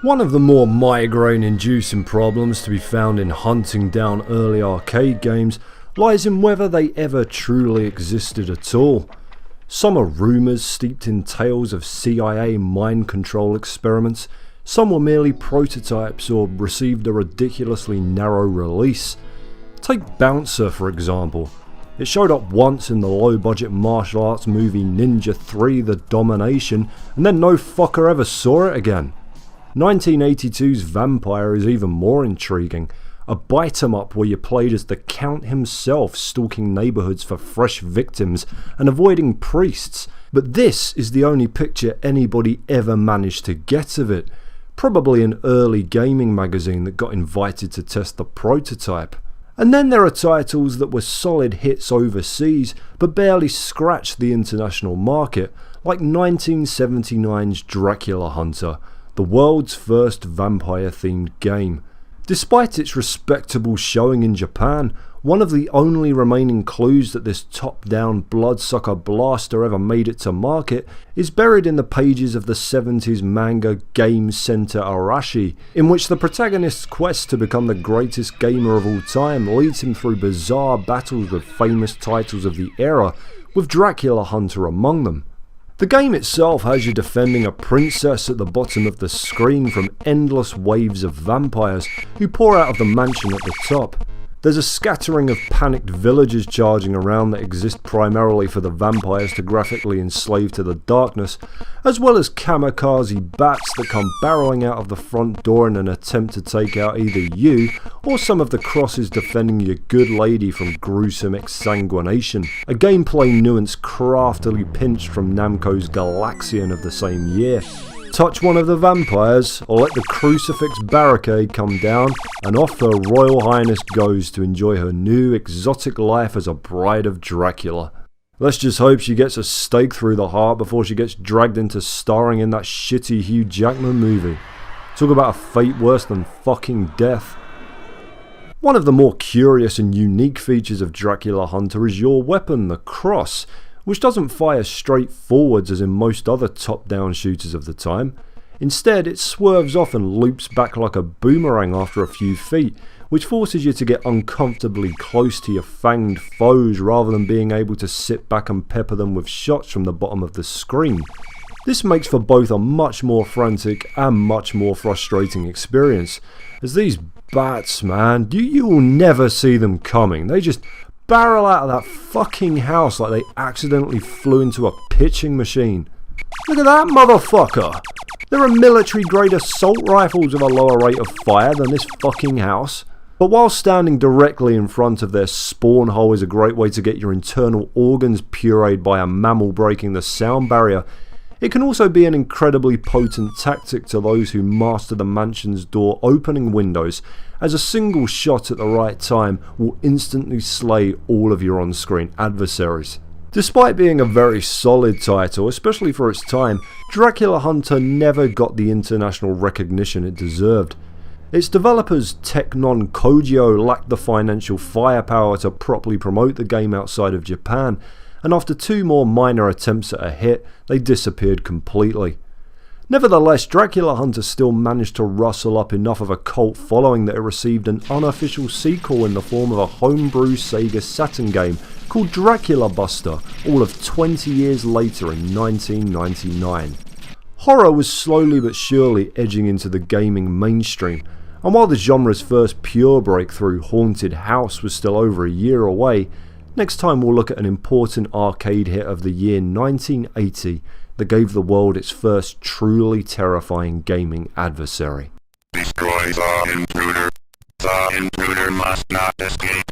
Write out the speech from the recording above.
One of the more migraine-inducing problems to be found in hunting down early arcade games lies in whether they ever truly existed at all. Some are rumours steeped in tales of CIA mind control experiments, some were merely prototypes or received a ridiculously narrow release. Take Bouncer for example. It showed up once in the low-budget martial arts movie Ninja 3: The Domination, and then no fucker ever saw it again. 1982's Vampire is even more intriguing, a bite-em-up where you played as the Count himself, stalking neighbourhoods for fresh victims and avoiding priests, but this is the only picture anybody ever managed to get of it, probably an early gaming magazine that got invited to test the prototype. And then there are titles that were solid hits overseas but barely scratched the international market, like 1979's Dracula Hunter, the world's first vampire-themed game. Despite its respectable showing in Japan, one of the only remaining clues that this top-down bloodsucker blaster ever made it to market is buried in the pages of the 70s manga Game Center Arashi, in which the protagonist's quest to become the greatest gamer of all time leads him through bizarre battles with famous titles of the era, with Dracula Hunter among them. The game itself has you defending a princess at the bottom of the screen from endless waves of vampires who pour out of the mansion at the top. There's a scattering of panicked villagers charging around that exist primarily for the vampires to graphically enslave to the darkness, as well as kamikaze bats that come barreling out of the front door in an attempt to take out either you or some of the crosses defending your good lady from gruesome exsanguination, a gameplay nuance craftily pinched from Namco's Galaxian of the same year. Touch one of the vampires, or let the crucifix barricade come down, and off Her Royal Highness goes to enjoy her new exotic life as a bride of Dracula. Let's just hope she gets a stake through the heart before she gets dragged into starring in that shitty Hugh Jackman movie. Talk about a fate worse than fucking death. One of the more curious and unique features of Dracula Hunter is your weapon, the cross, which doesn't fire straight forwards as in most other top-down shooters of the time. Instead, it swerves off and loops back like a boomerang after a few feet, which forces you to get uncomfortably close to your fanged foes rather than being able to sit back and pepper them with shots from the bottom of the screen. This makes for both a much more frantic and much more frustrating experience, as these bats, man, you will never see them coming. They just barrel out of that fucking house like they accidentally flew into a pitching machine. Look at that motherfucker! There are military grade assault rifles with a lower rate of fire than this fucking house. But while standing directly in front of their spawn hole is a great way to get your internal organs pureed by a mammal breaking the sound barrier, it can also be an incredibly potent tactic to those who master the mansion's door opening windows, as a single shot at the right time will instantly slay all of your on-screen adversaries. Despite being a very solid title, especially for its time, Dracula Hunter never got the international recognition it deserved. Its developers Technon Kogyo lacked the financial firepower to properly promote the game outside of Japan, and after two more minor attempts at a hit, they disappeared completely. Nevertheless, Dracula Hunter still managed to rustle up enough of a cult following that it received an unofficial sequel in the form of a homebrew Sega Saturn game called Dracula Buster, all of 20 years later in 1999. Horror was slowly but surely edging into the gaming mainstream, and while the genre's first pure breakthrough, Haunted House, was still over a year away, next time we'll look at an important arcade hit of the year 1980 that gave the world its first truly terrifying gaming adversary. Destroy the intruder. The intruder must not escape.